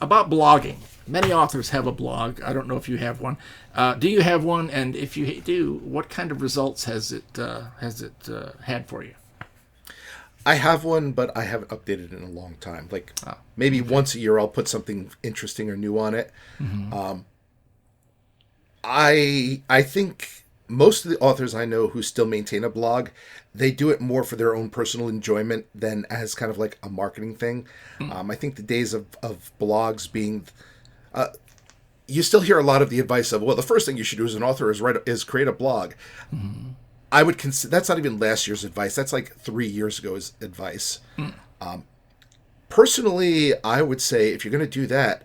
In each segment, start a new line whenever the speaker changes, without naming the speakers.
About blogging. Many authors have a blog. I don't know if you have one. Do you have one? And if you do, what kind of results has it had for you?
I have one, but I haven't updated it in a long time. Like maybe once a year I'll put something interesting or new on it. Mm-hmm. I think most of the authors I know who still maintain a blog, they do it more for their own personal enjoyment than as kind of like a marketing thing. I think the days of blogs being... you still hear a lot of the advice of, well, the first thing you should do as an author is create a blog. Mm-hmm. I would consider that's not even last year's advice. That's like 3 years ago's advice. Personally, I would say if you're going to do that,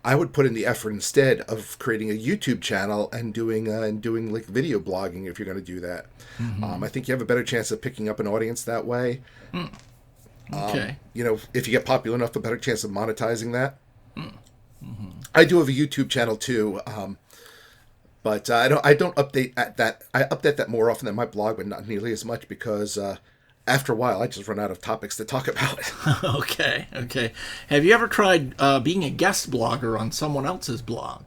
I would put in the effort instead of creating a YouTube channel and doing like video blogging. If you're going to do that, I think you have a better chance of picking up an audience that way.
Okay.
If you get popular enough, a better chance of monetizing that. I do have a YouTube channel too. But I don't update at that. I update that more often than my blog, but not nearly as much because after a while I just run out of topics to talk about.
Okay. Have you ever tried being a guest blogger on someone else's blog?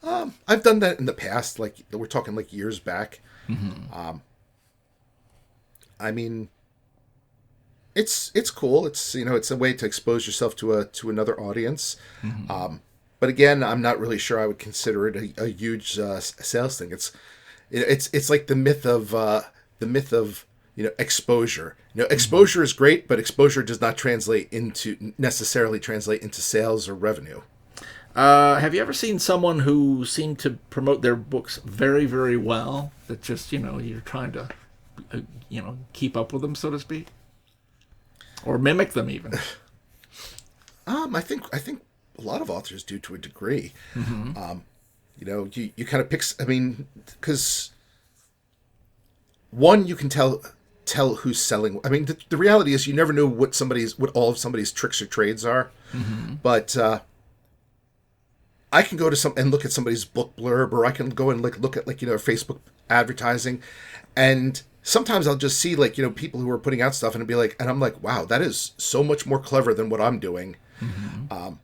I've done that in the past. Like we're talking like years back. Mm-hmm. I mean, it's cool. It's it's a way to expose yourself to another audience. Mm-hmm. But again, I'm not really sure I would consider it a huge sales thing. It's like the myth of exposure. Exposure is great, but exposure does not necessarily translate into sales or revenue.
Have you ever seen someone who seemed to promote their books very, very well? That just you're trying to keep up with them, so to speak, or mimic them even.
I think a lot of authors do to a degree.
Mm-hmm.
You kind of pick. I mean, because one, you can tell who's selling. I mean, the reality is you never know what all of somebody's tricks or trades are. Mm-hmm. But I can go to and look at somebody's book blurb, or I can go and look at Facebook advertising, and sometimes I'll just see people who are putting out stuff, and I'm like, wow, that is so much more clever than what I'm doing. Mm-hmm.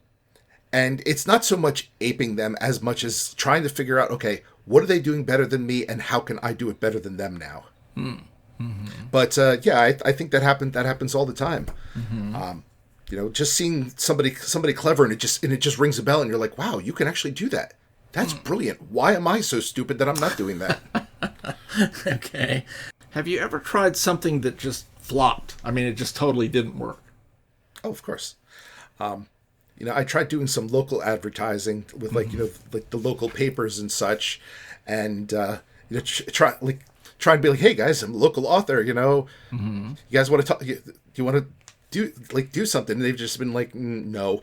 And it's not so much aping them as much as trying to figure out, okay, what are they doing better than me, and how can I do it better than them now? Mm-hmm. But I think that happens all the time. Mm-hmm. Just seeing somebody clever, and it just rings a bell, and you're like, wow, you can actually do that. That's brilliant. Why am I so stupid that I'm not doing that?
Okay. Have you ever tried something that just flopped? I mean, it just totally didn't work.
Oh, of course. I tried doing some local advertising with like the local papers and such, and try to be like, hey guys, I'm a local author. Mm-hmm. You guys want to talk? Do you want to do something? And they've just been like, no.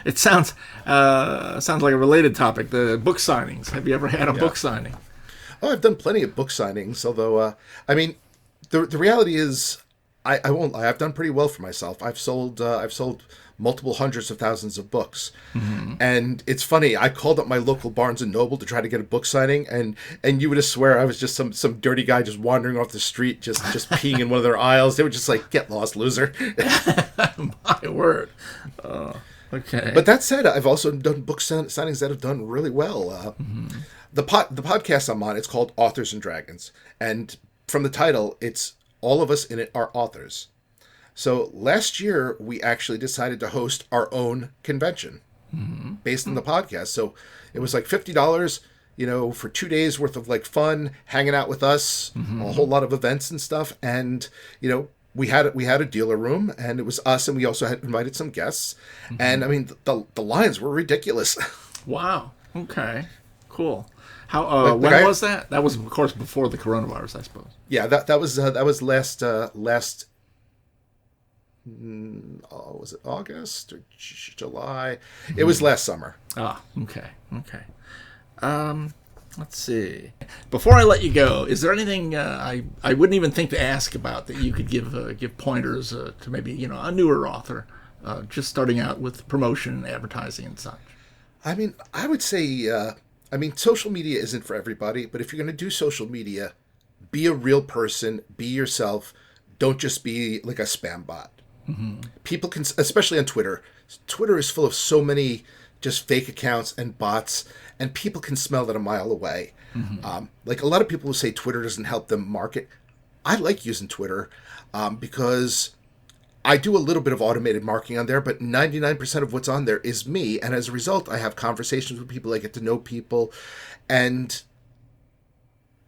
It sounds like a related topic. The book signings. Have you ever had a book signing?
Oh, I've done plenty of book signings. Although, I mean, the reality is, I won't lie. I've done pretty well for myself. I've sold multiple hundreds of thousands of books, and it's funny. I called up my local Barnes and Noble to try to get a book signing, and you would have swear I was just some dirty guy just wandering off the street, just peeing in one of their aisles. They were just like, "Get lost, loser."
My word. Okay.
But that said, I've also done book signings that have done really well. The podcast I'm on, it's called Authors and Dragons, and from the title, it's all of us in it are authors. So last year, we actually decided to host our own convention based on the podcast. So it was like $50, for 2 days worth of like fun, hanging out with us, a whole lot of events and stuff. And, we had a dealer room, and it was us, and we also had invited some guests. And I mean, the lines were ridiculous.
Wow. Okay. Cool. How when was that? That was, of course, before the coronavirus, I suppose.
Yeah, that was last was it August or July? It was last summer.
Ah, okay. Let's see. Before I let you go, is there anything I wouldn't even think to ask about that you could give pointers to maybe a newer author just starting out with promotion, advertising, and such?
I mean, I would say. Social media isn't for everybody, but if you're going to do social media, be a real person, be yourself. Don't just be like a spam bot. People can, especially on Twitter. Twitter is full of so many just fake accounts and bots, and people can smell that a mile away. Like a lot of people who say Twitter doesn't help them market. I like using Twitter because I do a little bit of automated marketing on there, but 99% of what's on there is me. And as a result, I have conversations with people. I get to know people. And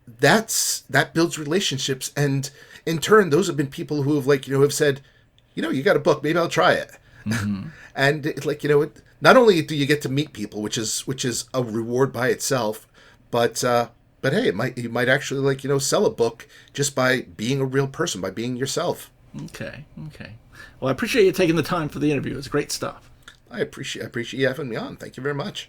that builds relationships. And in turn, those have been people who have have said, you got a book, maybe I'll try it. And it's like, not only do you get to meet people, which is a reward by itself, but hey, you might actually sell a book just by being a real person, by being yourself.
Okay. Well, I appreciate you taking the time for the interview. It's great stuff.
I appreciate you having me on. Thank you very much.